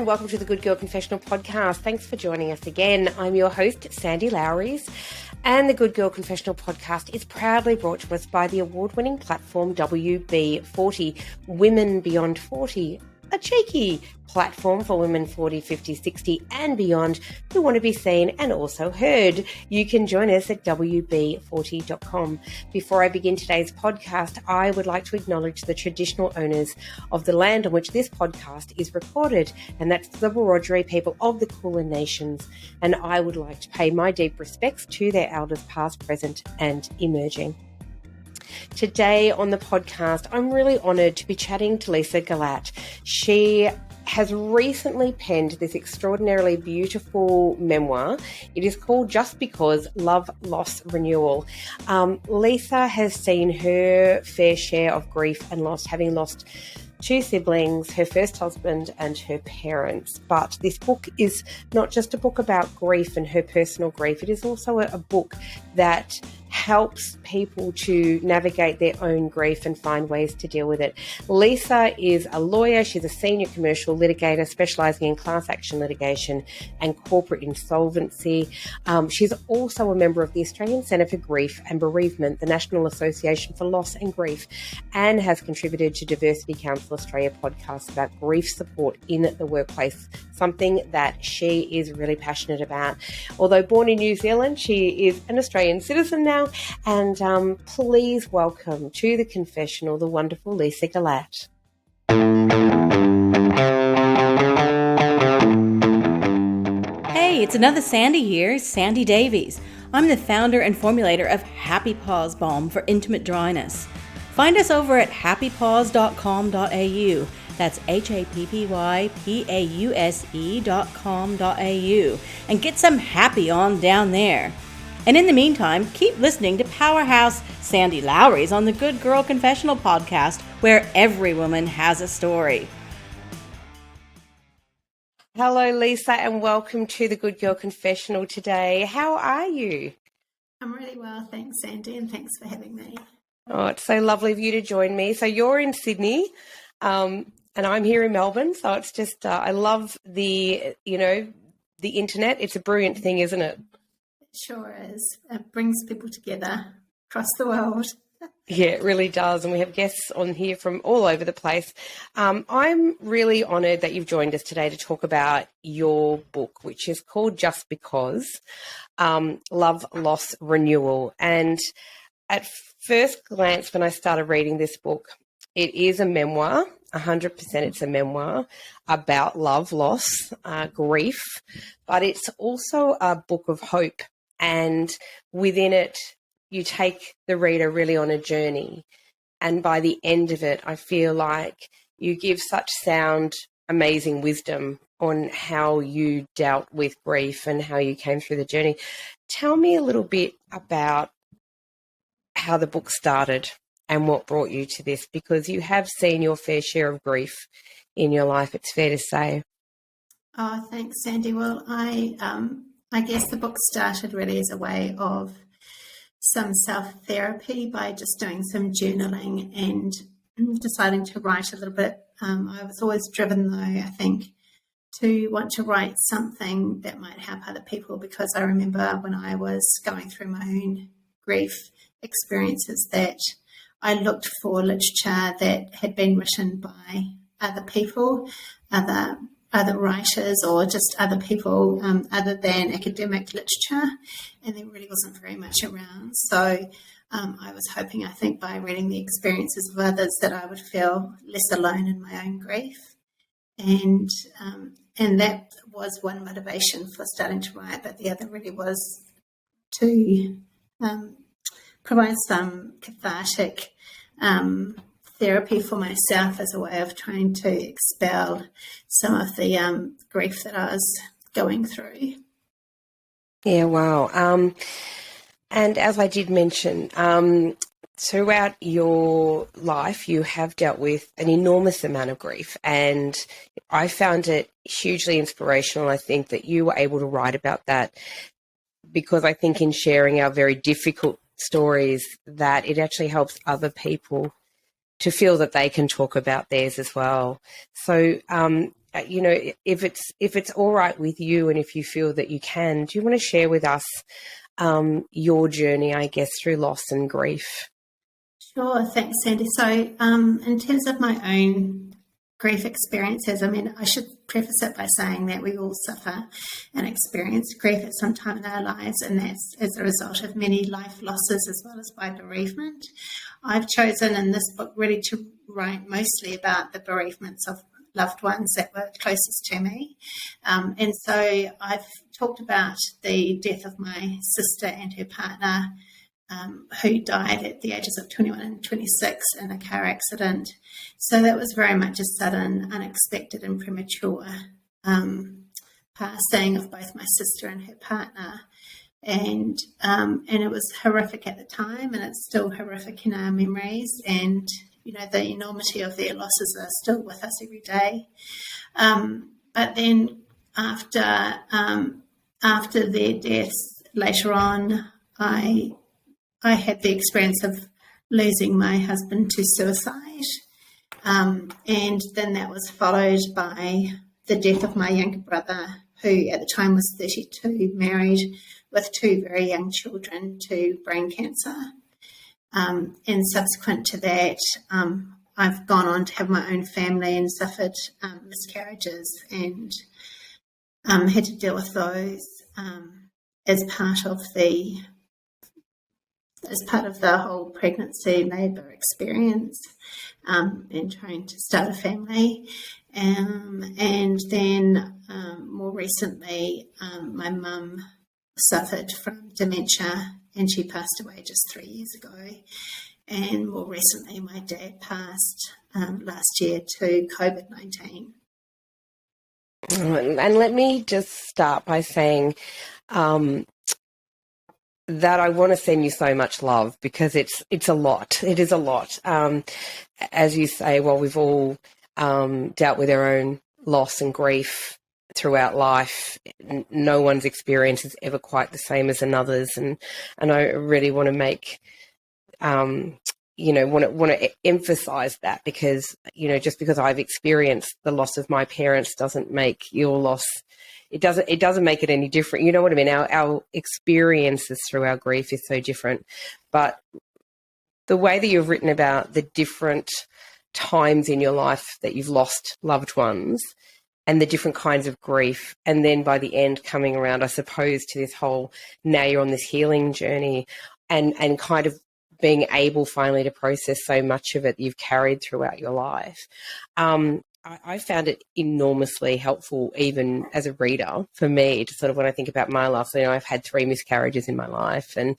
and welcome to the Good Girl Confessional podcast. Thanks for joining us again. I'm your host, Sandy Lowries, and the Good Girl Confessional podcast is proudly brought to us by the award-winning platform WB40, Women Beyond 40, a cheeky platform for women 40, 50, 60 and beyond who want to be seen and also heard. You can join us at wb40.com. Before I begin today's podcast, I would like to acknowledge the traditional owners of the land on which this podcast is recorded, and that's the Wiradjuri people of the Kulin Nations. And I would like to pay my deep respects to their elders past, present and emerging. Today on the podcast, I'm really honoured to be chatting to Lisa Gallate. She has recently penned this extraordinarily beautiful memoir. It is called Just Because: Love, Loss, Renewal. Lisa has seen her fair share of grief and loss, having lost two siblings, her first husband and her parents. But this book is not just a book about grief and her personal grief. It is also a book that helps people to navigate their own grief and find ways to deal with it. Lisa is a lawyer. She's a senior commercial litigator specialising in class action litigation and corporate insolvency. She's also a member of the Australian Centre for Grief and Bereavement, the National Association for Loss and Grief, and has contributed to Diversity Council Australia podcasts about grief support in the workplace, something that she is really passionate about. Although born in New Zealand, she is an Australian citizen now. And please welcome to the confessional the wonderful Lisa Gallate. Hey, it's another Sandy here, Sandy Davies. I'm the founder and formulator of Happy Pause Balm for intimate dryness. Find us over at happypause.com.au. That's happypause.com.au, and get some happy on down there. And in the meantime, keep listening to Powerhouse Sandy Lowries on the Good Girl Confessional podcast, where every woman has a story. Hello, Lisa, and welcome to the Good Girl Confessional today. How are you? I'm really well, thanks, Sandy, and thanks for having me. Oh, it's so lovely of you to join me. So you're in Sydney, and I'm here in Melbourne. So it's just, I love the internet. It's a brilliant thing, isn't it? It sure is. It brings people together across the world. Yeah, it really does. And we have guests on here from all over the place. I'm really honoured that you've joined us today to talk about your book, which is called Just Because: Love, Loss, Renewal. And at first glance, when I started reading this book, it is a memoir. 100% it's a memoir about love, loss, grief, but it's also a book of hope. And within it, you take the reader really on a journey. And by the end of it, I feel like you give such sound, amazing wisdom on how you dealt with grief and how you came through the journey. Tell me a little bit about how the book started and what brought you to this, because you have seen your fair share of grief in your life, it's fair to say. Oh, thanks, Sandy. Well, I guess the book started really as a way of some self-therapy by just doing some journaling and deciding to write a little bit. I was always driven, though, I think, to want to write something that might help other people, because I remember when I was going through my own grief experiences that I looked for literature that had been written by other people, other writers, or just other people other than academic literature, and there really wasn't very much around. So I was hoping, I think, by reading the experiences of others, that I would feel less alone in my own grief. And that was one motivation for starting to write, but the other really was to provide some cathartic therapy for myself as a way of trying to expel some of the grief that I was going through. Yeah, wow. And as I did mention, throughout your life, you have dealt with an enormous amount of grief, and I found it hugely inspirational. I think that you were able to write about that, because I think in sharing our very difficult stories, that it actually helps other people to feel that they can talk about theirs as well. So if it's all right with you, and if you feel that you can, do you want to share with us your journey, I guess, through loss and grief? Sure, thanks, Sandy. So, in terms of my own grief experiences, I mean, I should preface it by saying that we all suffer and experience grief at some time in our lives, and that's as a result of many life losses as well as by bereavement. I've chosen in this book really to write mostly about the bereavements of loved ones that were closest to me. And so I've talked about the death of my sister and her partner, who died at the ages of 21 and 26 in a car accident. So that was very much a sudden, unexpected and premature passing of both my sister and her partner. And it was horrific at the time, and it's still horrific in our memories. And, the enormity of their losses are still with us every day. But then after their deaths, later on, I had the experience of losing my husband to suicide. And then that was followed by the death of my younger brother, who at the time was 32, married with 2 very young children to brain cancer. And subsequent to that, I've gone on to have my own family and suffered miscarriages, and had to deal with those as part of the whole pregnancy, labour experience, and trying to start a family. And then more recently, my mum suffered from dementia, and she passed away just 3 years ago. And more recently, my dad passed last year to COVID-19. And let me just start by saying that I want to send you so much love, because it's a lot. It is a lot. As you say, well, we've all dealt with our own loss and grief throughout life. No one's experience is ever quite the same as another's, and I really want to make want to emphasize that, because just because I've experienced the loss of my parents doesn't make your loss. It doesn't make it any different. You know what I mean? Our experiences through our grief is so different, but the way that you've written about the different times in your life that you've lost loved ones and the different kinds of grief, and then by the end coming around, I suppose, to this whole, now you're on this healing journey, and kind of being able finally to process so much of it you've carried throughout your life. I found it enormously helpful, even as a reader, for me, to sort of, when I think about my life, I've had 3 miscarriages in my life, and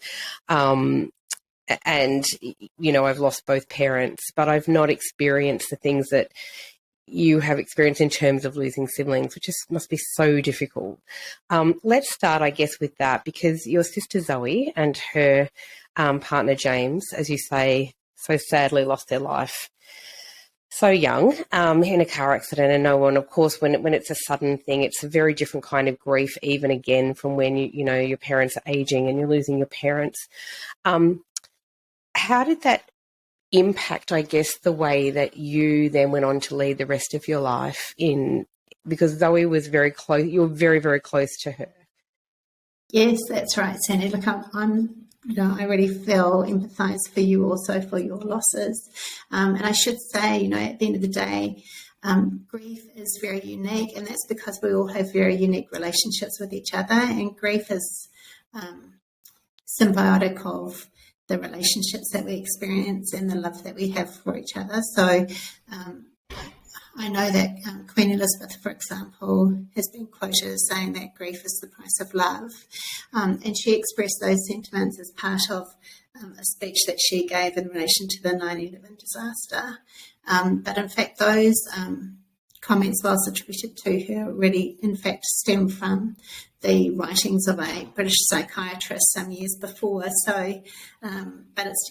I've lost both parents, but I've not experienced the things that you have experienced in terms of losing siblings, which must be so difficult. Let's start, I guess, with that, because your sister Zoe and her partner James, as you say, so sadly lost their life so young in a car accident. And no one, of course, when it's a sudden thing, it's a very different kind of grief, even again from when your parents are aging and you're losing your parents. How did that impact, I guess, the way that you then went on to lead the rest of your life because Zoe was very close, you were very, very close to her? Yes, that's right, Sandy. Look, I really feel empathise for you also for your losses. And I should say, at the end of the day, grief is very unique, and that's because we all have very unique relationships with each other, and grief is symbiotic of the relationships that we experience and the love that we have for each other. So I know that Queen Elizabeth, for example, has been quoted as saying that grief is the price of love. And she expressed those sentiments as part of a speech that she gave in relation to the 9/11 disaster. But in fact, those comments, whilst attributed to her, really in fact stem from the writings of a British psychiatrist some years before. So, but it's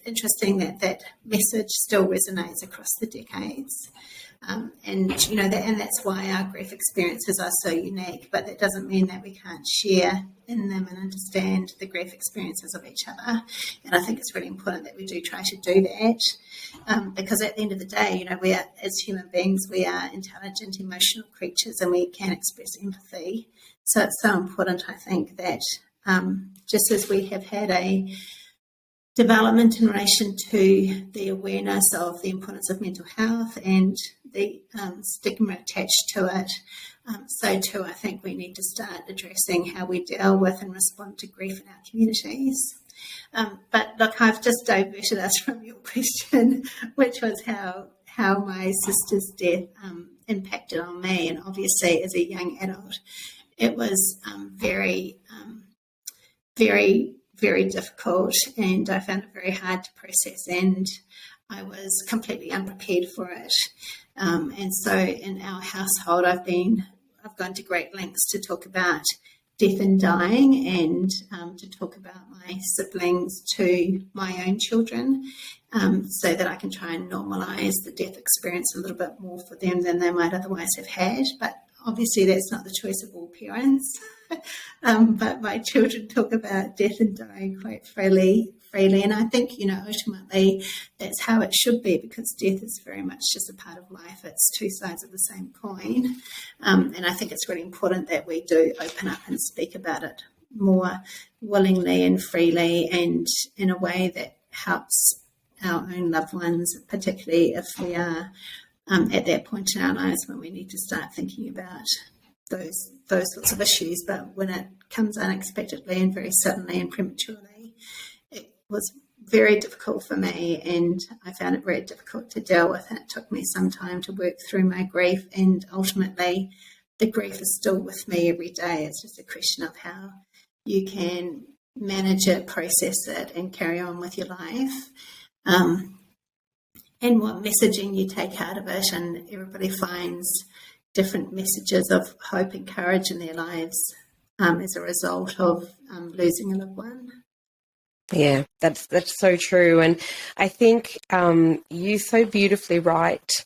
interesting that message still resonates across the decades. And, you know, and that's why our grief experiences are so unique, but that doesn't mean that we can't share in them and understand the grief experiences of each other. And I think it's really important that we do try to do that, because at the end of the day, you know, we are, as human beings, we are intelligent, emotional creatures, and we can express empathy. So it's so important, I think, that just as we have had a development in relation to the awareness of the importance of mental health and the stigma attached to it, so too I think we need to start addressing how we deal with and respond to grief in our communities. But look, I've just diverted us from your question, which was how my sister's death impacted on me. And obviously as a young adult, it was very, very difficult, and I found it very hard to process, and I was completely unprepared for it. And so in our household, I've gone to great lengths to talk about death and dying, and to talk about my siblings to my own children, so that I can try and normalise the death experience a little bit more for them than they might otherwise have had. But obviously that's not the choice of all parents. But my children talk about death and dying quite freely. And I think, you know, ultimately that's how it should be, because death is very much just a part of life. It's two sides of the same coin. And I think it's really important that we do open up and speak about it more willingly and freely, and in a way that helps our own loved ones, particularly if we are at that point in our lives when we need to start thinking about those sorts of issues. But when it comes unexpectedly and very suddenly and prematurely, it was very difficult for me, and I found it very difficult to deal with, and it took me some time to work through my grief, and ultimately the grief is still with me every day. It's just a question of how you can manage it, process it, and carry on with your life, and what messaging you take out of it. And everybody finds different messages of hope and courage in their lives as a result of losing a loved one. Yeah, that's so true. And I think you so beautifully write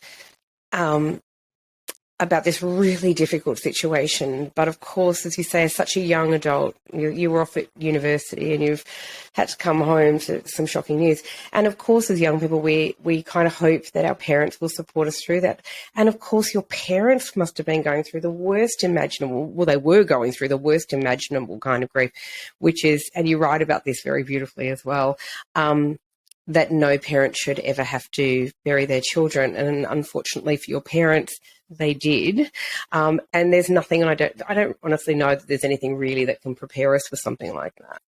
about this really difficult situation. But of course, as you say, as such a young adult, you were off at university and you've had to come home to some shocking news. And of course, as young people, we kind of hope that our parents will support us through that. And of course, your parents must have been going through the worst imaginable, well, they were going through the worst imaginable kind of grief, which is, and you write about this very beautifully as well, that no parent should ever have to bury their children. And unfortunately for your parents, they did. And there's nothing, and I don't honestly know that there's anything really that can prepare us for something like that.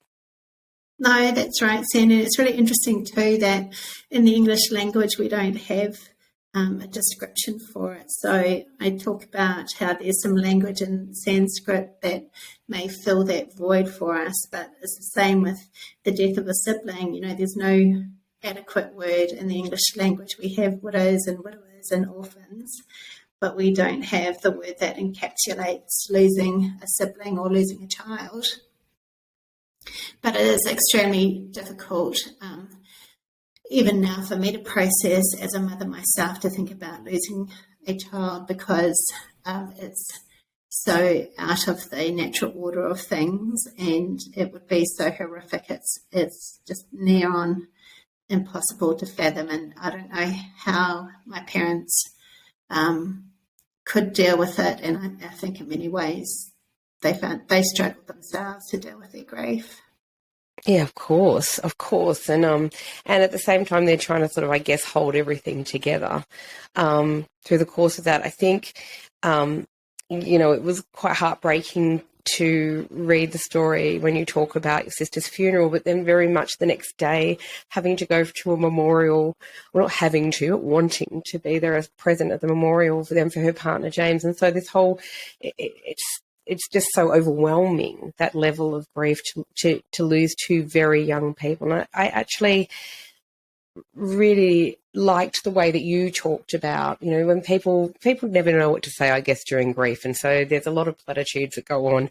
No, that's right, Sandy. It's really interesting too that in the English language we don't have a description for it. So I talk about how there's some language in Sanskrit that may fill that void for us, but it's the same with the death of a sibling. You know, there's no adequate word in the English language. We have widows and widowers and orphans, but we don't have the word that encapsulates losing a sibling or losing a child. But it is extremely difficult, even now for me to process as a mother myself, to think about losing a child, because it's so out of the natural order of things, and it would be so horrific. It's just near on impossible to fathom, and I don't know how my parents could deal with it, and I think in many ways they struggled themselves to deal with their grief. Yeah, of course, and at the same time they're trying to sort of, I guess, hold everything together through the course of that. I think you know, it was quite heartbreaking to read the story when you talk about your sister's funeral, but then very much the next day having to go to a memorial, well, not having to, but wanting to be there as present at the memorial for them, for her partner James. And so this whole, it's just so overwhelming, that level of grief to lose two very young people. And I actually really liked the way that you talked about, you know, when people never know what to say, I guess, during grief. And so there's a lot of platitudes that go on.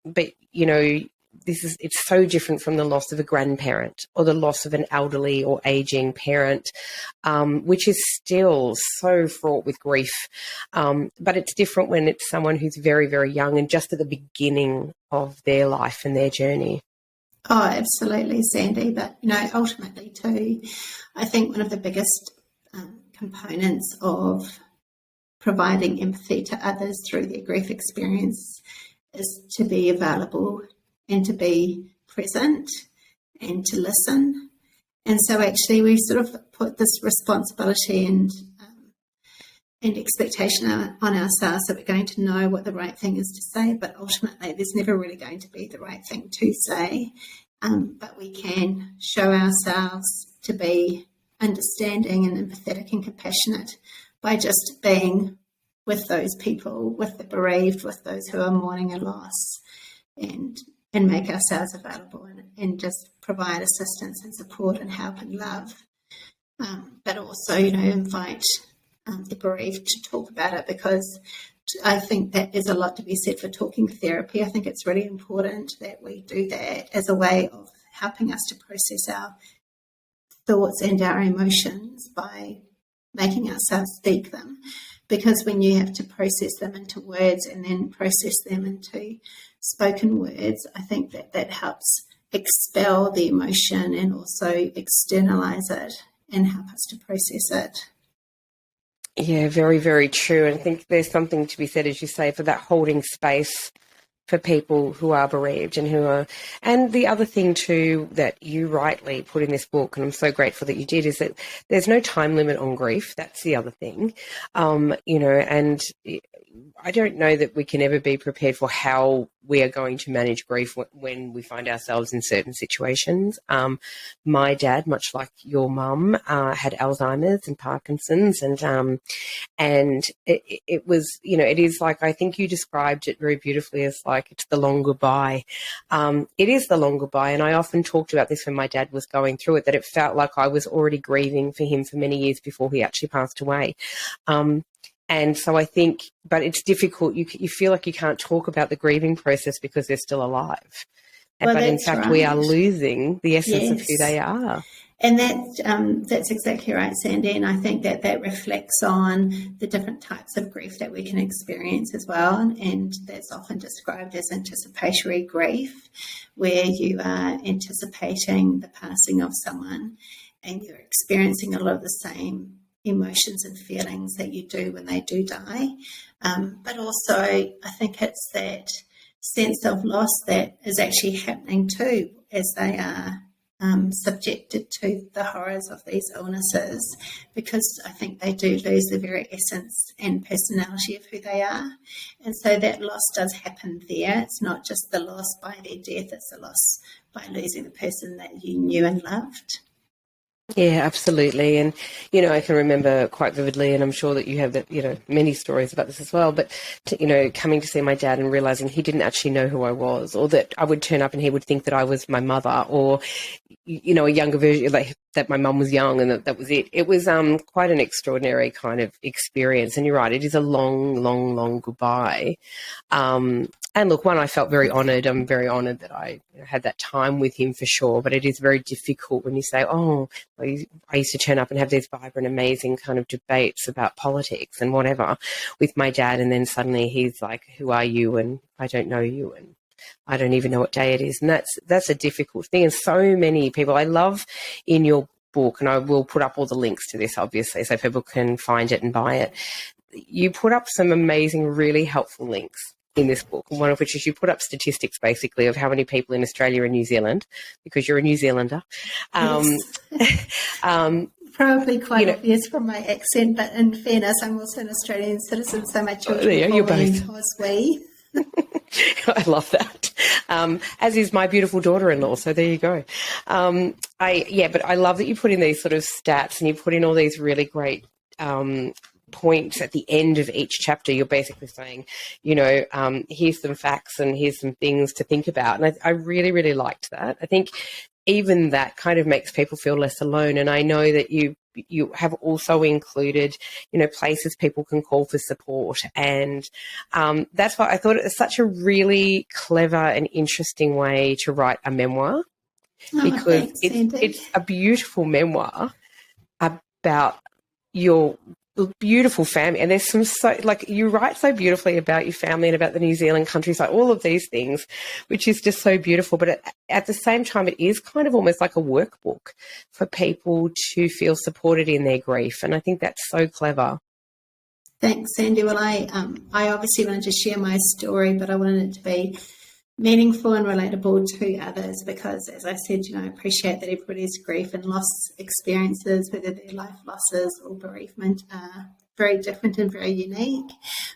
But, you know, it's so different from the loss of a grandparent or the loss of an elderly or aging parent, which is still so fraught with grief. But it's different when it's someone who's very, very young and just at the beginning of their life and their journey. Oh, absolutely, Sandy. But, ultimately too, I think one of the biggest components of providing empathy to others through their grief experience is to be available and to be present and to listen. And so actually we sort of put this responsibility and expectation on ourselves that we're going to know what the right thing is to say, but ultimately there's never really going to be the right thing to say. But we can show ourselves to be understanding and empathetic and compassionate by just being with those people, with the bereaved, with those who are mourning a loss, and make ourselves available and just provide assistance and support and help and love. But also, invite the bereaved to talk about it, because I think that there's a lot to be said for talking therapy. I think it's really important that we do that as a way of helping us to process our thoughts and our emotions by making ourselves speak them. Because when you have to process them into words and then process them into spoken words, I think that helps expel the emotion and also externalize it and help us to process it. Yeah, very, very true. And I think there's something to be said, as you say, for that holding space for people who are bereaved and the other thing too that you rightly put in this book, and I'm so grateful that you did, is that there's no time limit on grief. That's the other thing, and I don't know that we can ever be prepared for how we are going to manage grief when we find ourselves in certain situations. My dad, much like your mum, had Alzheimer's and Parkinson's, and it was, it is like, I think you described it very beautifully as like, it's the long goodbye. It is the long goodbye. And I often talked about this when my dad was going through it, that it felt like I was already grieving for him for many years before he actually passed away. And so I think, but it's difficult. You feel like you can't talk about the grieving process because they're still alive. Well, but in fact, we are losing the essence of who they are. And that's exactly right, Sandy. And I think that reflects on the different types of grief that we can experience as well. And that's often described as anticipatory grief, where you are anticipating the passing of someone and you're experiencing a lot of the same emotions and feelings that you do when they do die. But also, I think it's that sense of loss that is actually happening too as they are subjected to the horrors of these illnesses, because I think they do lose the very essence and personality of who they are. And so that loss does happen there. It's not just the loss by their death, it's the loss by losing the person that you knew and loved. Yeah, absolutely. And, I can remember quite vividly, and I'm sure that you have many stories about this as well, but, coming to see my dad and realizing he didn't actually know who I was, or that I would turn up and he would think that I was my mother, or, a younger version, like that my mum was young and that was it. It was quite an extraordinary kind of experience. And you're right, it is a long, long, long goodbye. And look, I felt very honoured. I'm very honoured that I had that time with him for sure. But it is very difficult when you say, I used to turn up and have these vibrant, amazing kind of debates about politics and whatever with my dad. And then suddenly he's like, who are you? And I don't know you. And I don't even know what day it is. And that's a difficult thing. And so many people, I love in your book, and I will put up all the links to this, obviously, so people can find it and buy it. You put up some amazing, really helpful links in this book, one of which is you put up statistics basically of how many people in Australia and New Zealand, because you're a New Zealander. Probably quite obvious from my accent, but in fairness, I'm also an Australian citizen, so my children you're both. Was we. I love that. As is my beautiful daughter-in-law, so there you go. But I love that you put in these sort of stats and you put in all these really great points at the end of each chapter. You're basically saying, here's some facts and here's some things to think about. And I really, really liked that. I think even that kind of makes people feel less alone. And I know that you you have also included, places people can call for support. And that's why I thought it was such a really clever and interesting way to write a memoir, because Thanks, Sandy. it's a beautiful memoir about your beautiful family. And there's you write so beautifully about your family and about the New Zealand countryside, all of these things, which is just so beautiful. But at the same time, it is kind of almost like a workbook for people to feel supported in their grief. And I think that's so clever. Thanks, Sandy. Well, I obviously wanted to share my story, but I wanted it to be meaningful and relatable to others because, as I said, I appreciate that everybody's grief and loss experiences, whether they're life losses or bereavement, are very different and very unique,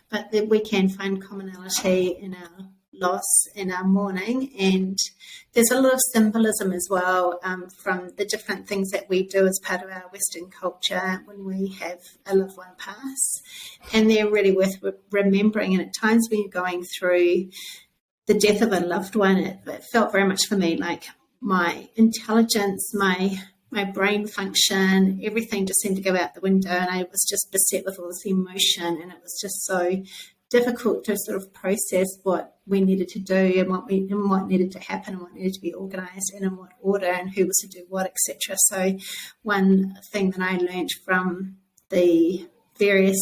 but that we can find commonality in our loss and our mourning. And there's a lot of symbolism as well from the different things that we do as part of our Western culture when we have a loved one pass. And they're really worth remembering. And at times when you're going through the death of a loved one, it felt very much for me like my intelligence, my brain function, everything just seemed to go out the window, and I was just beset with all this emotion, and it was just so difficult to sort of process what we needed to do and what needed to happen and what needed to be organised and in what order and who was to do what, etc. So one thing that I learned from the various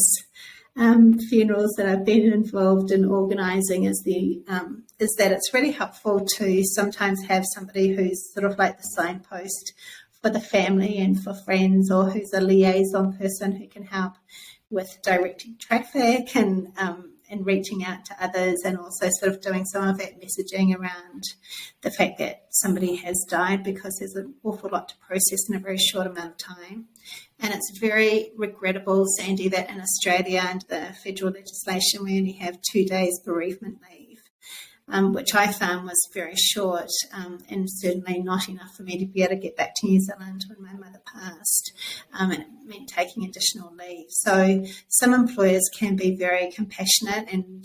funerals that I've been involved in organising is that it's really helpful to sometimes have somebody who's sort of like the signpost for the family and for friends, or who's a liaison person who can help with directing traffic and reaching out to others, and also sort of doing some of that messaging around the fact that somebody has died, because there's an awful lot to process in a very short amount of time. And it's very regrettable, Sandy, that in Australia, under the federal legislation, we only have 2 days bereavement leave, which I found was very short and certainly not enough for me to be able to get back to New Zealand when my mother passed. And it meant taking additional leave. So some employers can be very compassionate and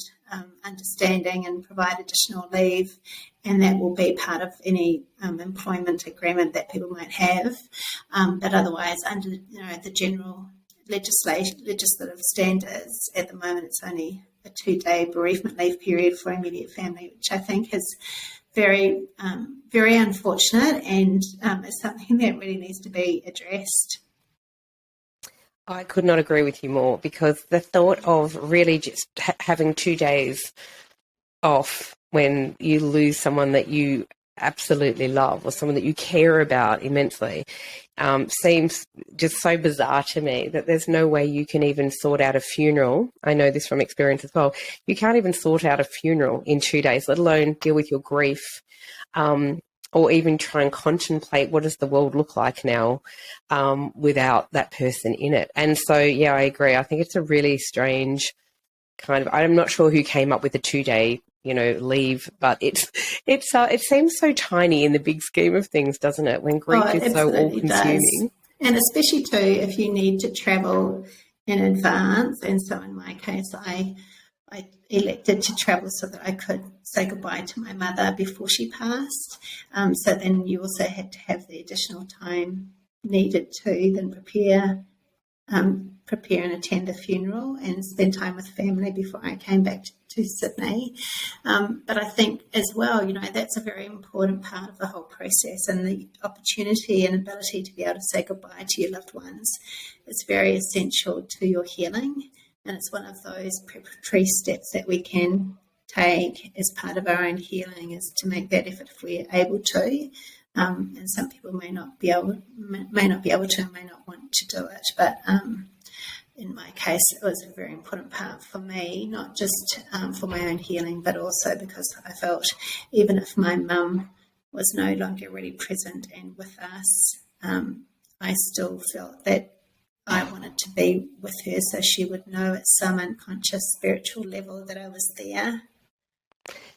understanding and provide additional leave, and that will be part of any employment agreement that people might have. But otherwise, under the general legislative standards, at the moment it's only a 2-day bereavement leave period for immediate family, which I think is very, very unfortunate and is something that really needs to be addressed. I could not agree with you more, because the thought of really just having 2 days off when you lose someone that you absolutely love or someone that you care about immensely seems just so bizarre to me, that there's no way you can even sort out a funeral. I know this from experience as well. You can't even sort out a funeral in 2 days, let alone deal with your grief, or even try and contemplate what does the world look like now without that person in it. And so, yeah, I agree. I think it's a really strange kind of, I'm not sure who came up with the 2-day leave, but it seems so tiny in the big scheme of things, doesn't it? When grief is so all-consuming, and especially too if you need to travel in advance. And so in my case, I elected to travel so that I could say goodbye to my mother before she passed. So then you also had to have the additional time needed to then prepare and attend a funeral and spend time with family before I came back to Sydney. But I think as well, that's a very important part of the whole process, and the opportunity and ability to be able to say goodbye to your loved ones is very essential to your healing. And it's one of those preparatory steps that we can take as part of our own healing, is to make that effort if we're able to. And some people may not be able to, and may not want to do it. But in my case, it was a very important part for me, not just for my own healing, but also because I felt even if my mum was no longer really present and with us, I still felt that I wanted to be with her, so she would know at some unconscious spiritual level that I was there.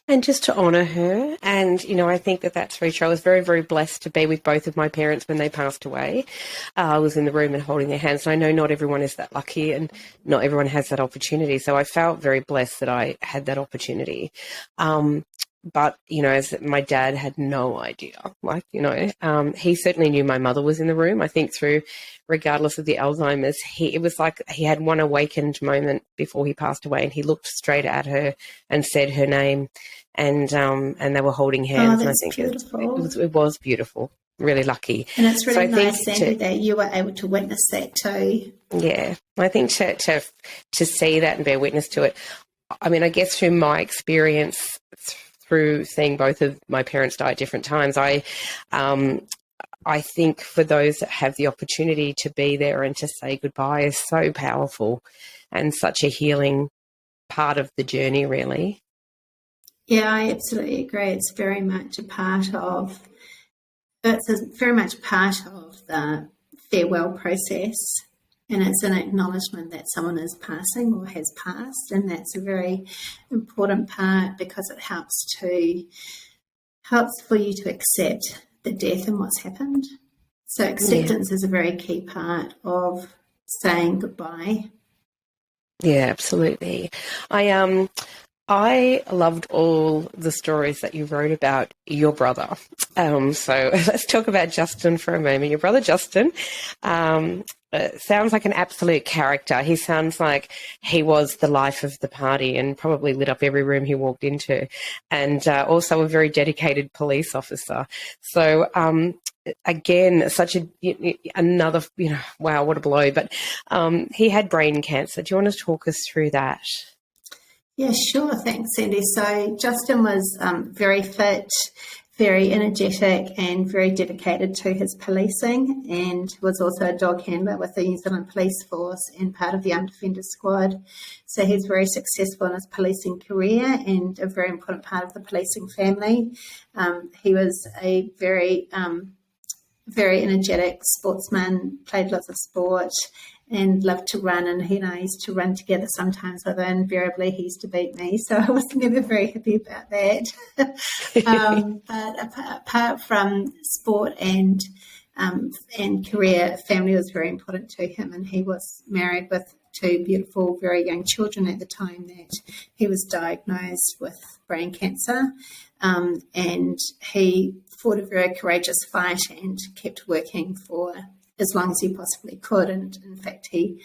And just to honour her. And, I think that that's very true. I was very, very blessed to be with both of my parents when they passed away. I was in the room and holding their hands. And I know not everyone is that lucky and not everyone has that opportunity. So I felt very blessed that I had that opportunity. but, as my dad had no idea, he certainly knew my mother was in the room. I think regardless of the Alzheimer's, it was like he had one awakened moment before he passed away, and he looked straight at her and said her name, and they were holding hands. That's and I think beautiful. it was beautiful. Really lucky. And it's really nice, Sandy, that you were able to witness that too. Yeah, I think to see that and bear witness to it. I mean, I guess through my experience, through seeing both of my parents die at different times, I think for those that have the opportunity to be there and to say goodbye is so powerful and such a healing part of the journey, really. Yeah, I absolutely agree. It's very much a part of the farewell process, and it's an acknowledgement that someone is passing or has passed, and that's a very important part because it helps for you to accept the death and what's happened. So acceptance is a very key part of saying goodbye. Yeah, absolutely. I loved all the stories that you wrote about your brother. So let's talk about Justin for a moment. Your brother Justin sounds like an absolute character. He sounds like he was the life of the party and probably lit up every room he walked into, and also a very dedicated police officer. So again, another, wow, what a blow. But he had brain cancer. Do you want to talk us through that? Yeah, sure. Thanks, Sandy. So Justin was very fit, very energetic and very dedicated to his policing, and was also a dog handler with the New Zealand Police Force and part of the Armed Defenders Squad. So he's very successful in his policing career and a very important part of the policing family. He was a very energetic sportsman, played lots of sport, and loved to run, and he and I used to run together sometimes, although invariably he used to beat me, so I was never very happy about that. But apart from sport and career, family was very important to him, and he was married with two beautiful, very young children at the time that he was diagnosed with brain cancer, and he fought a very courageous fight and kept working for as long as he possibly could. And in fact, he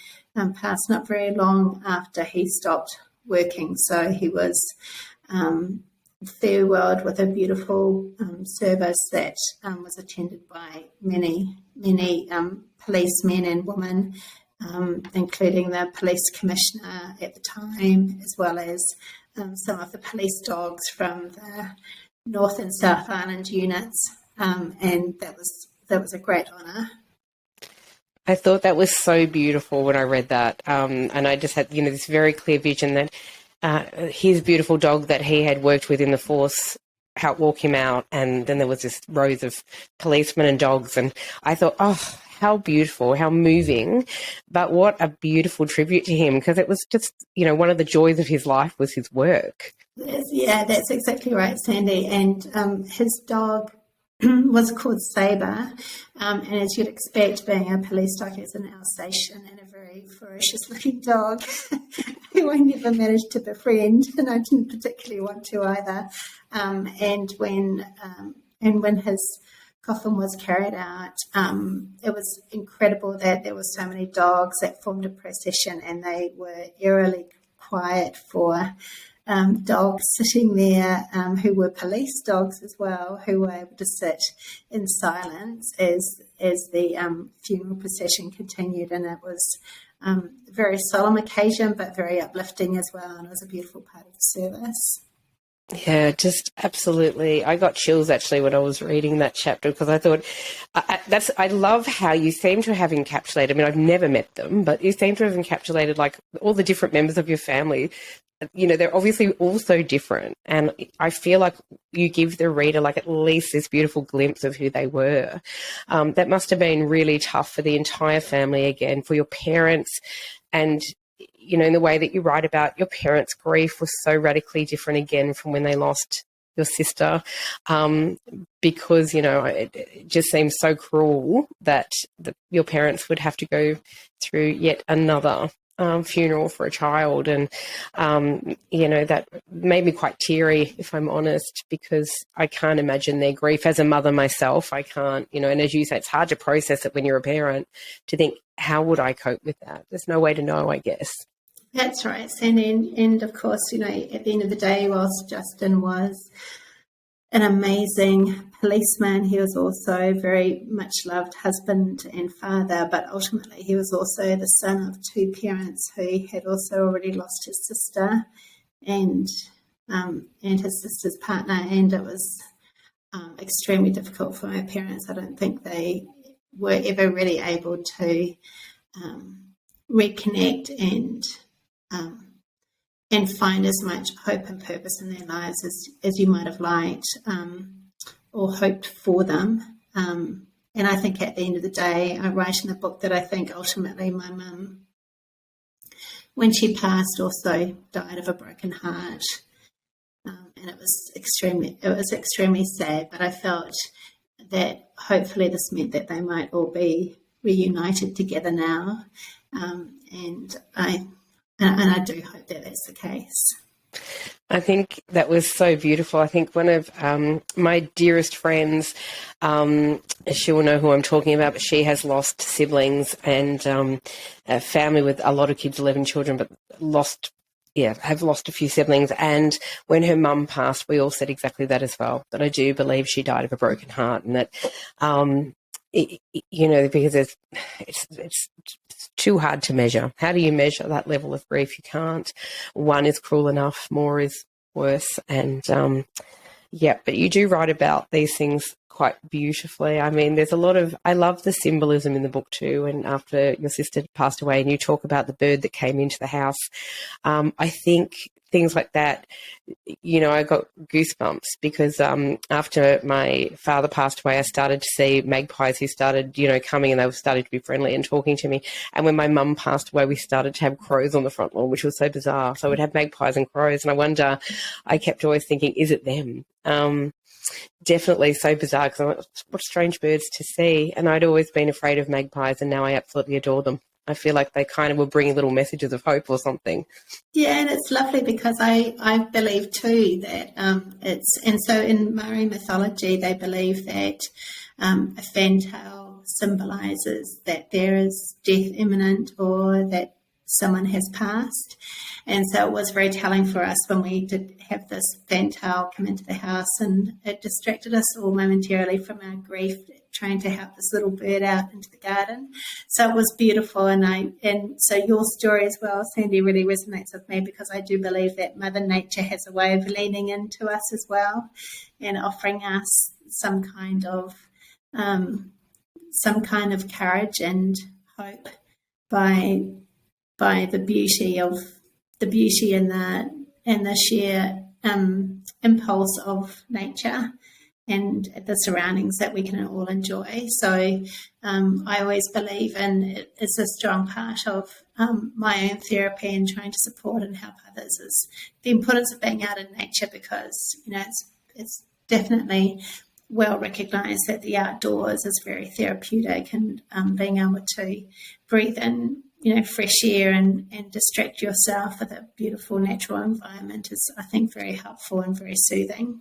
passed not very long after he stopped working. So he was farewelled with a beautiful service that was attended by many policemen and women, including the police commissioner at the time, as well as some of the police dogs from the North and South Island units. And that was a great honour. I thought that was so beautiful when I read that. And I just had, this very clear vision that his beautiful dog that he had worked with in the force helped walk him out. And then there was this rows of policemen and dogs. And I thought, oh, how beautiful, how moving. But what a beautiful tribute to him, because it was just, one of the joys of his life was his work. Yeah, that's exactly right, Sandy. And his dog was called Sabre, and as you'd expect, being a police dog, is an Alsatian and a very ferocious-looking dog who I never managed to befriend, and I didn't particularly want to either. And when his coffin was carried out, it was incredible that there were so many dogs that formed a procession, and they were eerily quiet for dogs sitting there who were police dogs as well, who were able to sit in silence as the funeral procession continued. And it was a very solemn occasion, but very uplifting as well, and it was a beautiful part of the service. Yeah, just absolutely. I got chills actually when I was reading that chapter, because I thought I love how you seem to have encapsulated. I mean, I've never met them, but you seem to have encapsulated like all the different members of your family. They're obviously all so different, and I feel like you give the reader like at least this beautiful glimpse of who they were. That must have been really tough for the entire family, again, for your parents, and in the way that you write about your parents' grief was so radically different again from when they lost your sister, because, it just seems so cruel that your parents would have to go through yet another funeral for a child, and that made me quite teary, if I'm honest, because I can't imagine their grief. As a mother myself, I can't, and as you say, it's hard to process it when you're a parent, to think, how would I cope with that? There's no way to know, I guess. That's right, Sandy. And of course, at the end of the day, whilst Justin was an amazing policeman, he was also very much loved husband and father, but ultimately he was also the son of two parents who had also already lost his sister and his sister's partner, and it was extremely difficult for my parents. I don't think they were ever really able to reconnect and find as much hope and purpose in their lives as you might have liked or hoped for them. And I think at the end of the day, I write in the book that I think ultimately my mum, when she passed, also died of a broken heart. And it was extremely sad, but I felt that hopefully this meant that they might all be reunited together now. And I do hope that that's the case. I think that was so beautiful. I think one of my dearest friends, she will know who I'm talking about, but she has lost siblings and a family with a lot of kids, 11 children, but have lost a few siblings. And when her mum passed, we all said exactly that as well, that I do believe she died of a broken heart, and that because it's too hard to measure. How do you measure that level of grief? You can't. One is cruel enough, more is worse. And but you do write about these things quite beautifully. I mean, I love the symbolism in the book too. And after your sister passed away and you talk about the bird that came into the house, I think things like that, I got goosebumps because after my father passed away, I started to see magpies who started, coming, and they were starting to be friendly and talking to me. And when my mum passed away, we started to have crows on the front lawn, which was so bizarre. So we'd have magpies and crows, and I kept always thinking, is it them? Definitely so bizarre, because I thought, what strange birds to see. And I'd always been afraid of magpies, and now I absolutely adore them. I feel like they kind of will bring little messages of hope or something. Yeah, and it's lovely because I believe too that so in Maori mythology they believe that a fantail symbolises that there is death imminent or that someone has passed. And so it was very telling for us when we did have this fantail come into the house, and it distracted us all momentarily from our grief, trying to help this little bird out into the garden. So it was beautiful, and so your story as well, Sandy, really resonates with me, because I do believe that Mother Nature has a way of leaning into us as well and offering us some kind of courage and hope by the beauty and the sheer impulse of nature and the surroundings that we can all enjoy. So I always believe, and it's a strong part of my own therapy and trying to support and help others, is the importance of being out in nature, because it's definitely well recognised that the outdoors is very therapeutic, and being able to breathe in fresh air and distract yourself with a beautiful natural environment is, I think, very helpful and very soothing.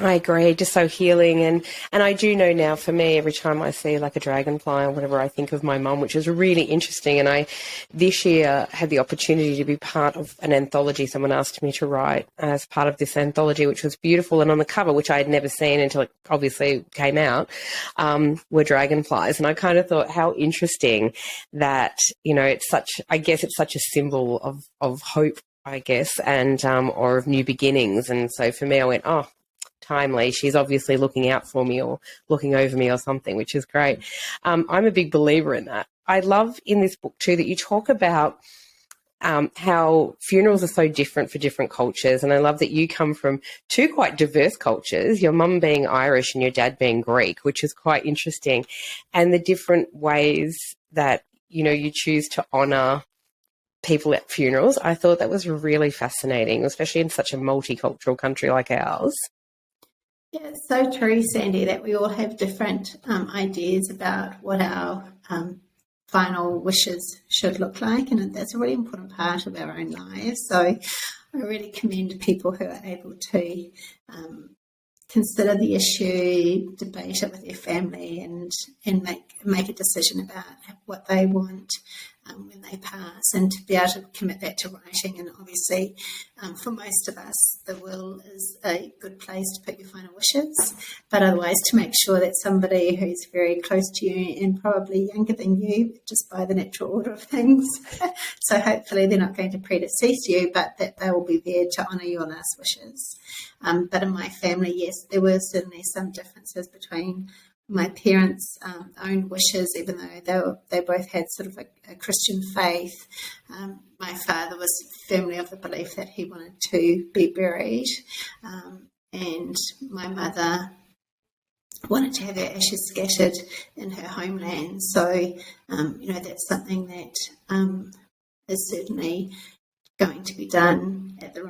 I agree, just so healing. And I do know now, for me, every time I see like a dragonfly or whatever, I think of my mum, which is really interesting. And I this year had the opportunity to be part of an anthology someone asked me to write as part of this anthology, which was beautiful. And on the cover, which I had never seen until it obviously came out, were dragonflies. And I kind of thought, how interesting that, it's such a symbol of hope, I guess, and or of new beginnings. And so for me, I went, oh, timely. She's obviously looking out for me or looking over me or something, which is great. I'm a big believer in that. I love in this book too that you talk about how funerals are so different for different cultures. And I love that you come from two quite diverse cultures, your mum being Irish and your dad being Greek, which is quite interesting. And the different ways that, you choose to honour people at funerals. I thought that was really fascinating, especially in such a multicultural country like ours. Yeah, it's so true, Sandy, that we all have different ideas about what our final wishes should look like, and that's a really important part of our own lives. So I really commend people who are able to consider the issue, debate it with their family, and make a decision about what they want when they pass, and to be able to commit that to writing. And obviously, for most of us, the will is a good place to put your final wishes, but otherwise to make sure that somebody who's very close to you and probably younger than you, just by the natural order of things, so hopefully they're not going to predecease you, but that they will be there to honour your last wishes. But in my family, yes, there were certainly some differences between my parents' own wishes, even though they both had sort of a Christian faith. My father was firmly of the belief that he wanted to be buried, and my mother wanted to have her ashes scattered in her homeland. So, that's something that is certainly going to be done at the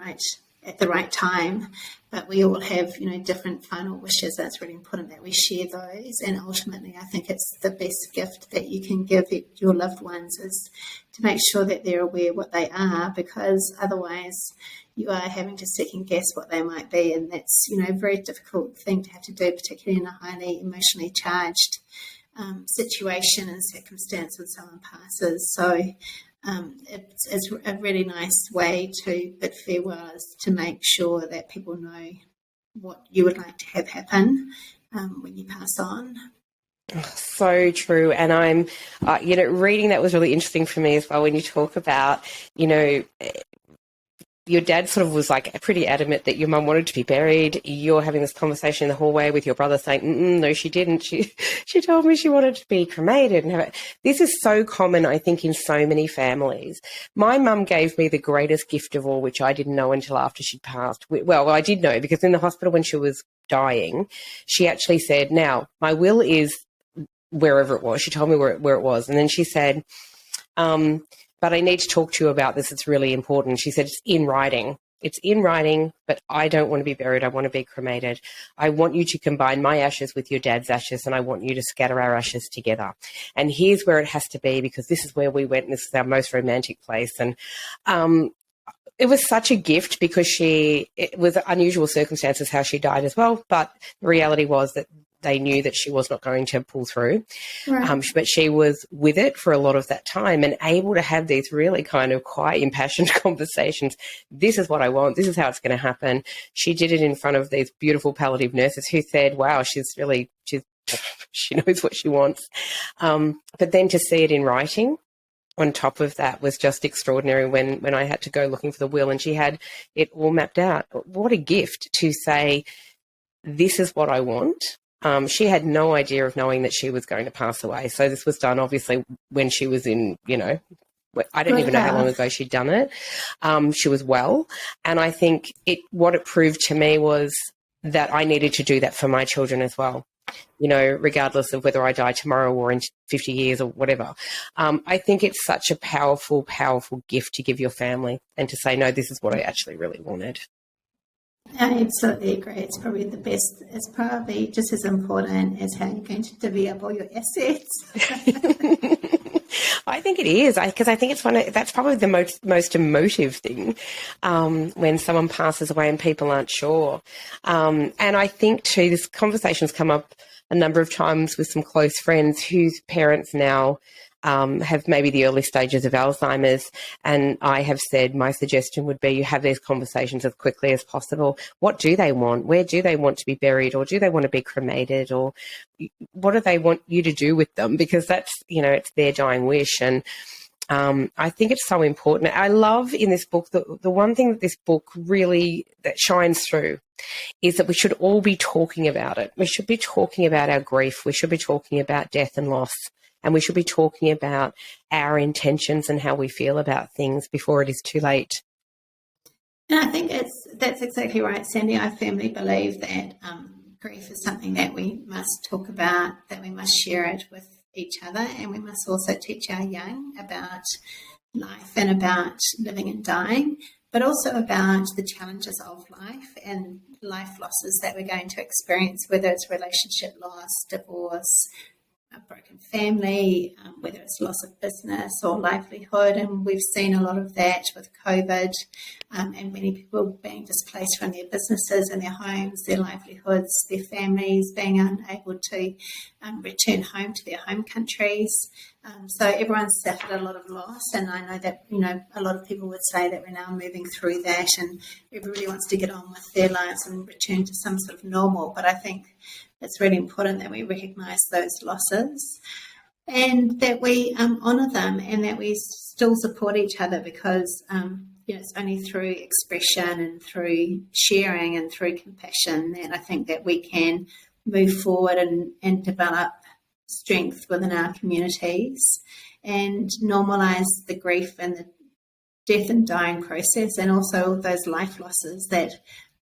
right time, but we all have, different final wishes. That's really important that we share those, and ultimately I think it's the best gift that you can give your loved ones is to make sure that they're aware what they are, because otherwise you are having to second guess what they might be, and that's, a very difficult thing to have to do, particularly in a highly emotionally charged situation and circumstance when someone passes. So it's a really nice way to bid farewells, to make sure that people know what you would like to have happen when you pass on. So true. And I'm, reading that was really interesting for me as well, when you talk about, your dad sort of was like pretty adamant that your mum wanted to be buried. You're having this conversation in the hallway with your brother saying, no, she didn't. She told me she wanted to be cremated. And this is so common, I think, in so many families. My mum gave me the greatest gift of all, which I didn't know until after she'd passed. Well, I did know, because in the hospital when she was dying, she actually said, now, my will is wherever it was. She told me where it was. And then she said, but I need to talk to you about this. It's really important. She said, it's in writing. It's in writing, but I don't want to be buried. I want to be cremated. I want you to combine my ashes with your dad's ashes, and I want you to scatter our ashes together. And here's where it has to be, because this is where we went, and this is our most romantic place. And it was such a gift, because it was unusual circumstances how she died as well. But the reality was that they knew that she was not going to pull through. Right. But she was with it for a lot of that time, and able to have these really kind of quite impassioned conversations. This is what I want. This is how it's going to happen. She did it in front of these beautiful palliative nurses who said, wow, she knows what she wants. But then to see it in writing on top of that was just extraordinary when I had to go looking for the will, and she had it all mapped out. What a gift to say, this is what I want. She had no idea of knowing that she was going to pass away. So this was done, obviously, when she was in, I don't even know how long ago she'd done it. She was well. And I think what it proved to me was that I needed to do that for my children as well, regardless of whether I die tomorrow or in 50 years or whatever. I think it's such a powerful, powerful gift to give your family, and to say, no, this is what I actually really wanted. I absolutely agree. It's probably the best. It's probably just as important as how you're going to divvy up all your assets. I think it is, because I think that's probably the most emotive thing when someone passes away and people aren't sure. And I think too, this conversation's come up a number of times with some close friends whose parents now have maybe the early stages of Alzheimer's, and I have said my suggestion would be you have these conversations as quickly as possible. What do they want? Where do they want to be buried? Or do they want to be cremated? Or what do they want you to do with them? Because that's, it's their dying wish. And I think it's so important. I love in this book, the one thing that this book really that shines through is that we should all be talking about it. We should be talking about our grief. We should be talking about death and loss. And we should be talking about our intentions and how we feel about things before it is too late. And I think that's exactly right, Sandy. I firmly believe that grief is something that we must talk about, that we must share it with each other, and we must also teach our young about life and about living and dying, but also about the challenges of life and life losses that we're going to experience, whether it's relationship loss, divorce, a broken family, whether it's loss of business or livelihood. And we've seen a lot of that with COVID, and many people being displaced from their businesses and their homes, their livelihoods, their families being unable to return home to their home countries. So everyone's suffered a lot of loss, and I know that, a lot of people would say that we're now moving through that and everybody wants to get on with their lives and return to some sort of normal. But I think it's really important that we recognise those losses and that we honour them and that we still support each other, because it's only through expression and through sharing and through compassion that I think that we can move forward and develop strength within our communities and normalise the grief and the death and dying process, and also those life losses, that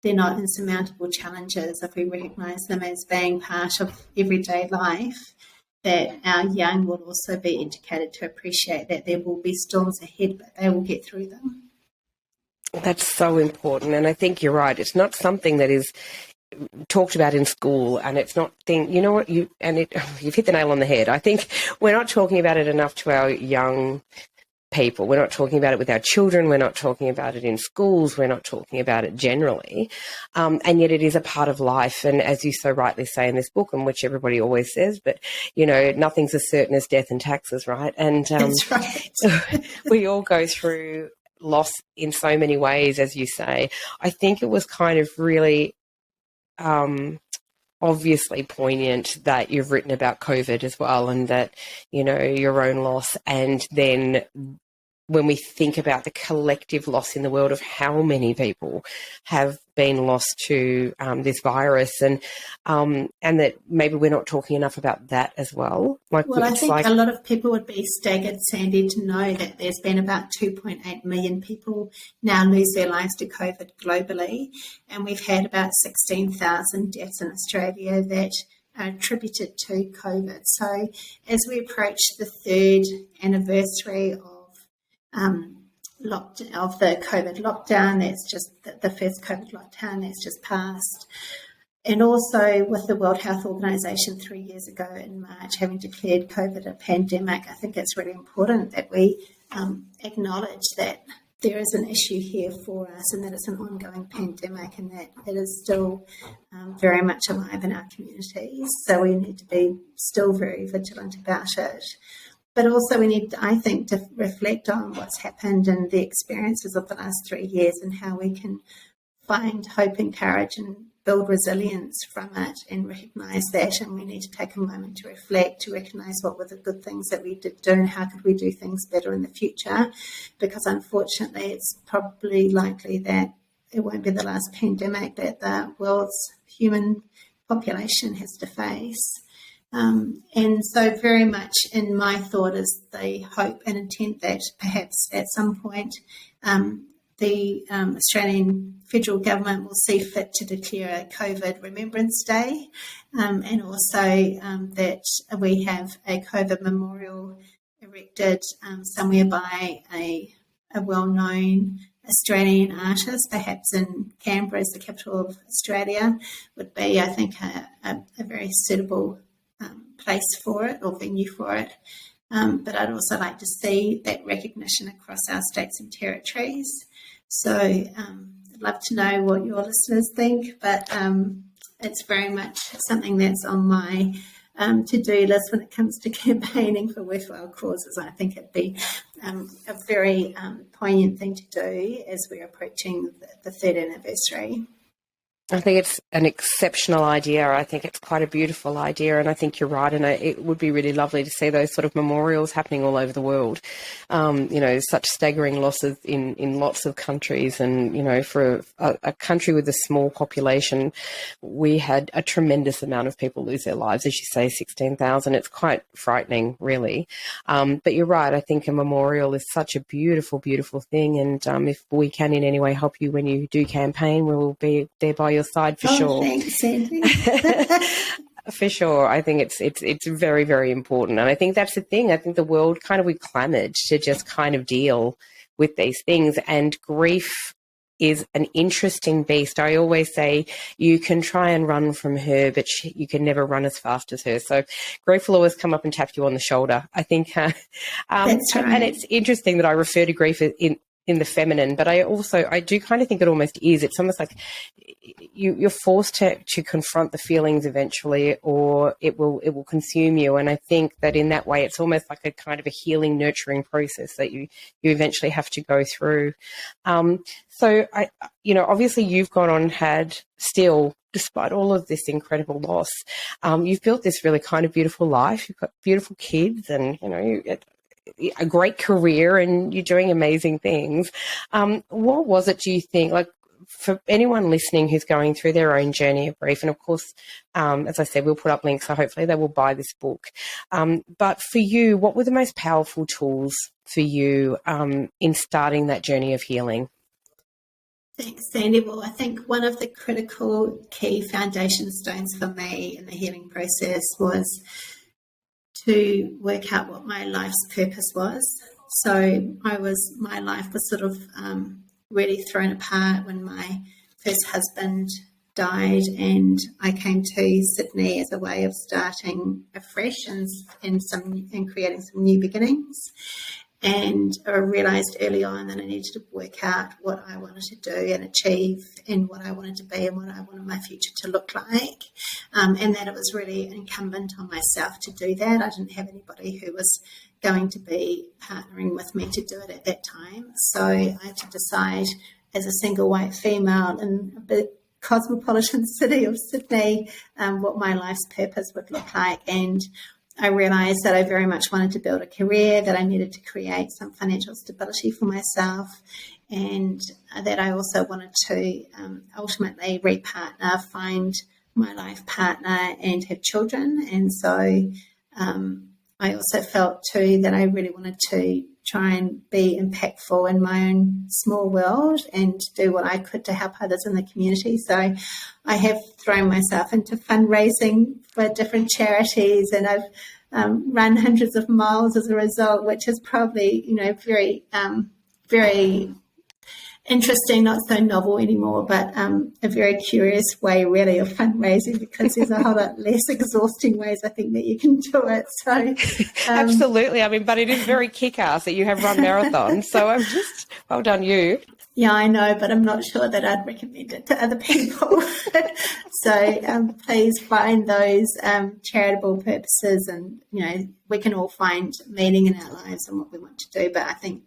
they're not insurmountable challenges if we recognise them as being part of everyday life, that our young will also be educated to appreciate that there will be storms ahead, but they will get through them. That's so important. And I think you're right. It's not something that is talked about in school, and it's not you've hit the nail on the head. I think we're not talking about it enough to our young people. We're not talking about it with our children. We're not talking about it in schools. We're not talking about it generally. And yet it is a part of life. And as you so rightly say in this book, and which everybody always says, but, nothing's as certain as death and taxes, right? And that's right. We all go through loss in so many ways, as you say. I think it was kind of really obviously poignant that you've written about COVID as well, and that, your own loss. And then when we think about the collective loss in the world of how many people have been lost to this virus, and that maybe we're not talking enough about that as well. I think a lot of people would be staggered, Sandy, to know that there's been about 2.8 million people now lose their lives to COVID globally, and we've had about 16,000 deaths in Australia that are attributed to COVID. So as we approach the third anniversary of the COVID lockdown, that's just the first COVID lockdown that's just passed, and also with the World Health Organization 3 years ago in March having declared COVID a pandemic, I think it's really important that we acknowledge that there is an issue here for us, and that it's an ongoing pandemic, and that it is still very much alive in our communities. So we need to be still very vigilant about it. But also we need, I think, to reflect on what's happened and the experiences of the last 3 years, and how we can find hope and courage and build resilience from it and recognise that. And we need to take a moment to reflect, to recognise what were the good things that we did do and how could we do things better in the future. Because unfortunately it's probably likely that it won't be the last pandemic that the world's human population has to face. And so very much in my thought is the hope and intent that perhaps at some point the Australian federal government will see fit to declare a COVID Remembrance Day, and also that we have a COVID memorial erected somewhere by a well-known Australian artist, perhaps in Canberra as the capital of Australia, would be, I think, a very suitable place for it, or venue for it. But I'd also like to see that recognition across our states and territories. So I'd love to know what your listeners think, but it's very much something that's on my to-do list when it comes to campaigning for worthwhile causes. I think it'd be a very poignant thing to do as we're approaching the third anniversary. I think it's an exceptional idea. I think it's quite a beautiful idea, and I think you're right. And it would be really lovely to see those sort of memorials happening all over the world. Such staggering losses in lots of countries, and for a country with a small population, we had a tremendous amount of people lose their lives. As you say, 16,000. It's quite frightening, really. But you're right. I think a memorial is such a beautiful, beautiful thing, and if we can in any way help you when you do campaign, we will be there by your side for sure. Thanks, Sandy. For sure. I think it's very, very important. And I think that's the thing. I think the world we clamoured to just kind of deal with these things, and grief is an interesting beast. I always say you can try and run from her, but you can never run as fast as her. So grief will always come up and tap you on the shoulder, I think. That's right. And it's interesting that I refer to grief in the feminine, but I do kind of think it almost is. It's almost like you're forced to confront the feelings eventually, or it will consume you. And I think that in that way, it's almost like a kind of a healing, nurturing process that you eventually have to go through. So obviously you've gone on and had still, despite all of this incredible loss, you've built this really kind of beautiful life. You've got beautiful kids, and a great career, and you're doing amazing things. What was it, do you think, like for anyone listening who's going through their own journey of grief, and of course, as I said, we'll put up links, so hopefully they will buy this book. But for you, what were the most powerful tools for you in starting that journey of healing? Thanks, Sandy. Well, I think one of the critical key foundation stones for me in the healing process was to work out what my life's purpose was. So my life was sort of really thrown apart when my first husband died, and I came to Sydney as a way of starting afresh and creating some new beginnings. And I realised early on that I needed to work out what I wanted to do and achieve, and what I wanted to be, and what I wanted my future to look like, and that it was really incumbent on myself to do that. I didn't have anybody who was going to be partnering with me to do it at that time. So I had to decide, as a single white female in a big cosmopolitan city of Sydney, what my life's purpose would look like. And I realised that I very much wanted to build a career, that I needed to create some financial stability for myself, and that I also wanted to ultimately repartner, find my life partner and have children. And so I also felt too that I really wanted to try and be impactful in my own small world and do what I could to help others in the community. So I have thrown myself into fundraising for different charities, and I've run hundreds of miles as a result, which is probably, very, very interesting, not so novel anymore, but a very curious way really of fundraising, because there's a whole lot less exhausting ways I think that you can do it. So absolutely. I mean, but it is very kick-ass that you have run marathons. So I'm just, well done you. Yeah, I know, but I'm not sure that I'd recommend it to other people. So please find those charitable purposes, and, we can all find meaning in our lives and what we want to do. But I think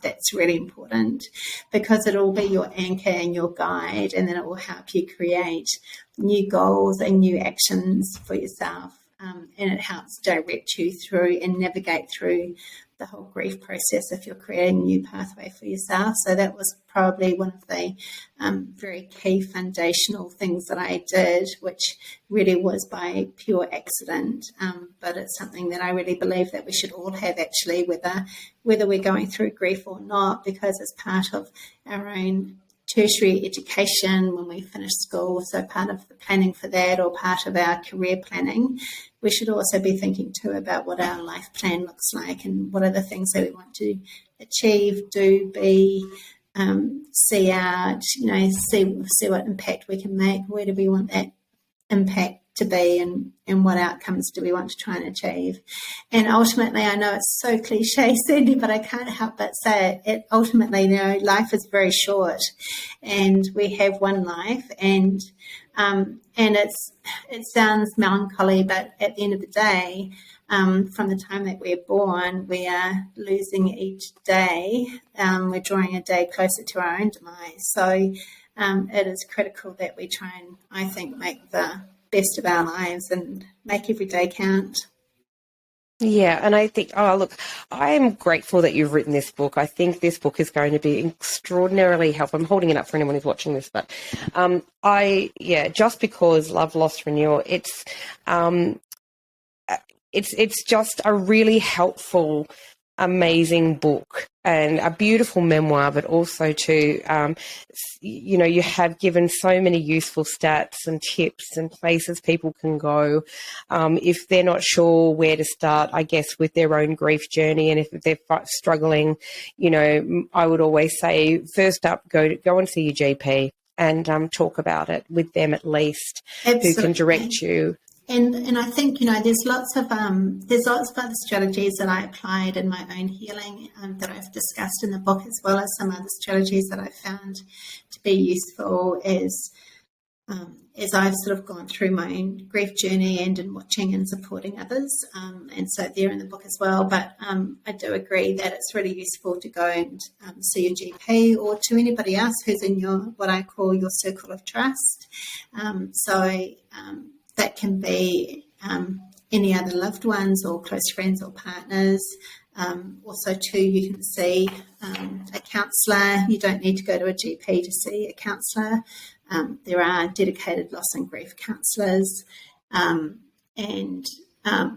that's really important, because it'll be your anchor and your guide, and then it will help you create new goals and new actions for yourself. And it helps direct you through and navigate through the whole grief process if you're creating a new pathway for yourself. So that was probably one of the very key foundational things that I did, which really was by pure accident. But it's something that I really believe that we should all have, actually, whether we're going through grief or not, because it's part of our own tertiary education when we finish school. So part of the planning for that, or part of our career planning, we should also be thinking too about what our life plan looks like, and what are the things that we want to achieve, do, be, see out, see what impact we can make. Where do we want that impact to be, and what outcomes do we want to try and achieve? And ultimately, I know it's so cliche, Sandy, but I can't help but say it. Ultimately, life is very short, and we have one life, and it sounds melancholy, but at the end of the day, from the time that we're born, we are losing each day. We're drawing a day closer to our own demise. So it is critical that we try and, I think, make the best of our lives and make every day count. Yeah, and I think, look, I am grateful that you've written this book. I think this book is going to be extraordinarily helpful. I'm holding it up for anyone who's watching this, but just because Love, Loss, Renewal, it's just a really helpful, amazing book. and a beautiful memoir, but also to, you have given so many useful stats and tips and places people can go if they're not sure where to start, I guess, with their own grief journey. And if they're struggling, I would always say, first up, go and see your GP and talk about it with them at least, Absolutely. who can direct you. And I think, there's lots of other strategies that I applied in my own healing that I've discussed in the book, as well as some other strategies that I found to be useful as I've sort of gone through my own grief journey and in watching and supporting others. And so they're in the book as well. But I do agree that it's really useful to go and see your GP or to anybody else who's in what I call your circle of trust. That can be any other loved ones or close friends or partners. Also, too, you can see a counsellor. You don't need to go to a GP to see a counsellor. There are dedicated loss and grief counsellors,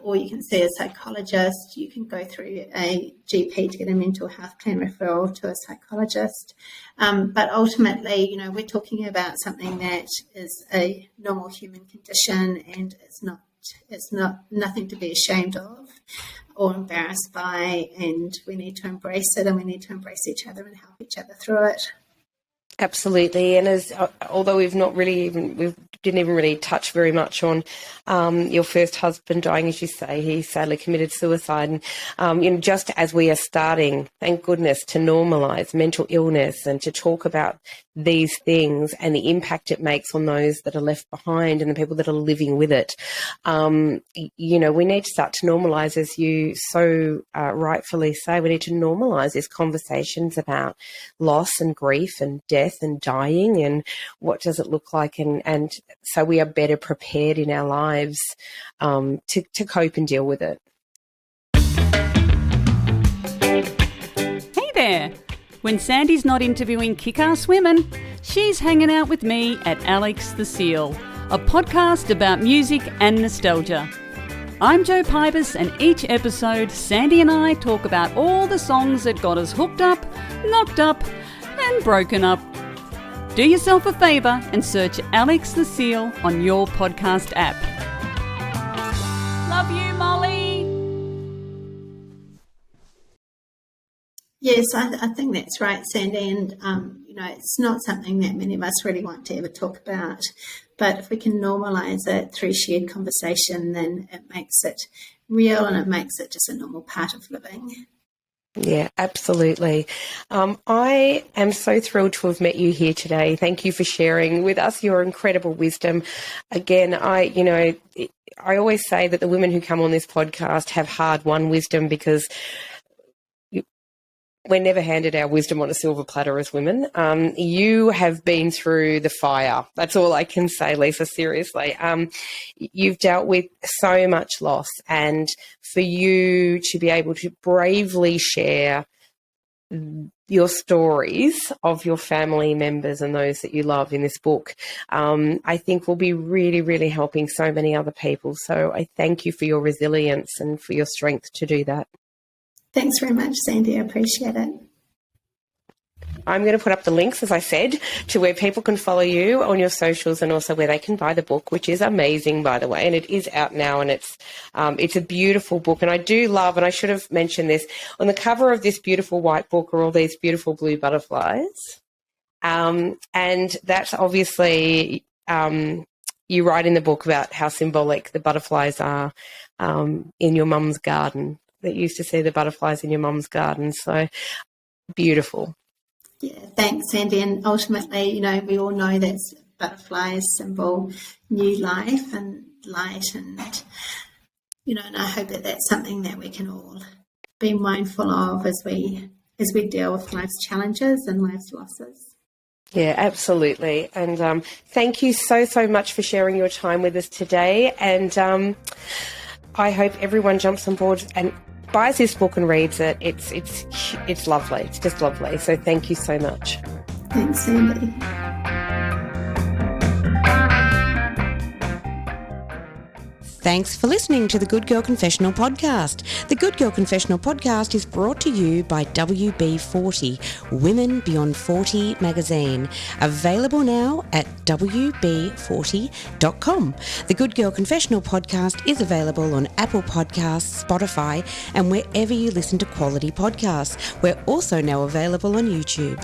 or you can see a psychologist. You can go through a GP to get a mental health plan referral to a psychologist. But ultimately, we're talking about something that is a normal human condition, and it's not nothing to be ashamed of or embarrassed by, and we need to embrace it, and we need to embrace each other and help each other through it. Absolutely, and although we didn't even really touch very much on your first husband dying, as you say, he sadly committed suicide, and just as we are starting, thank goodness, to normalise mental illness and to talk about these things and the impact it makes on those that are left behind and the people that are living with it, we need to start to normalise, as you so rightfully say, we need to normalise these conversations about loss and grief and death and dying, and what does it look like, and so we are better prepared in our lives to cope and deal with it. Hey there! When Sandy's not interviewing kick-ass women, she's hanging out with me at Alex the Seal, a podcast about music and nostalgia. I'm Jo Pybus, and each episode, Sandy and I talk about all the songs that got us hooked up, knocked up, and broken up. Do yourself a favour and search Alex the Seal on your podcast app. Love you, Molly! Yes, I think that's right, Sandy, and it's not something that many of us really want to ever talk about, but if we can normalise it through shared conversation, then it makes it real and it makes it just a normal part of living. Yeah, absolutely. I am so thrilled to have met you here today. Thank you for sharing with us your incredible wisdom. Again, I always say that the women who come on this podcast have hard-won wisdom, because we're never handed our wisdom on a silver platter as women. You have been through the fire. That's all I can say, Lisa, seriously. You've dealt with so much loss, and for you to be able to bravely share your stories of your family members and those that you love in this book, I think will be really, really helping so many other people. So I thank you for your resilience and for your strength to do that. Thanks very much, Sandy. I appreciate it. I'm going to put up the links, as I said, to where people can follow you on your socials, and also where they can buy the book, which is amazing, by the way, and it is out now, and it's a beautiful book. And I do love, and I should have mentioned this, on the cover of this beautiful white book are all these beautiful blue butterflies, and that's obviously you write in the book about how symbolic the butterflies are in your mum's garden. That you used to see the butterflies in your mum's garden. So beautiful. Yeah, thanks, Sandy. And ultimately, we all know that butterflies symbol new life and light, and and I hope that that's something that we can all be mindful of as we deal with life's challenges and life's losses. Yeah, absolutely. And thank you so much for sharing your time with us today. And I hope everyone jumps on board and buys this book and reads it. It's lovely. It's just lovely. So thank you so much. Thanks, Sandy. Thanks for listening to the Good Girl Confessional podcast. The Good Girl Confessional podcast is brought to you by WB40, Women Beyond 40 magazine. Available now at WB40.com. The Good Girl Confessional podcast is available on Apple Podcasts, Spotify, and wherever you listen to quality podcasts. We're also now available on YouTube.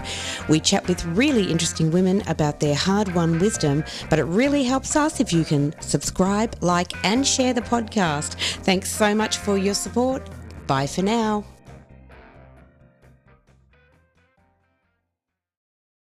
We chat with really interesting women about their hard-won wisdom, but it really helps us if you can subscribe, like, and share the podcast. Thanks so much for your support. Bye for now.